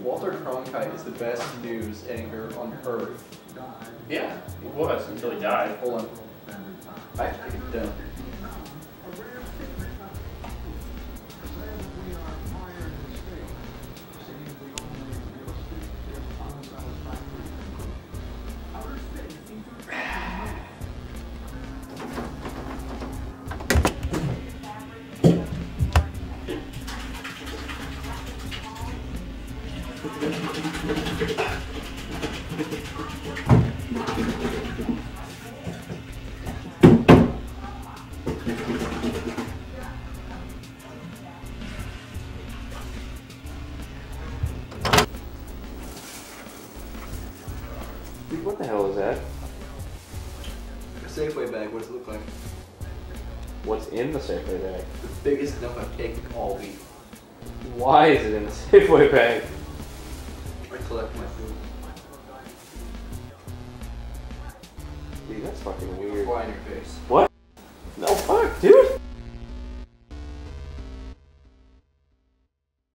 Walter Cronkite is the best news anchor on earth. Yeah, he was until he died. Hold on. I have to take it down. Dude, what the hell is that? A Safeway bag, what does it look like? What's in the Safeway bag? The biggest dump I've taken all week. Why is it in the Safeway bag? I collect my food. Dude, that's fucking weird. Fly in your face. What? No, fuck, dude.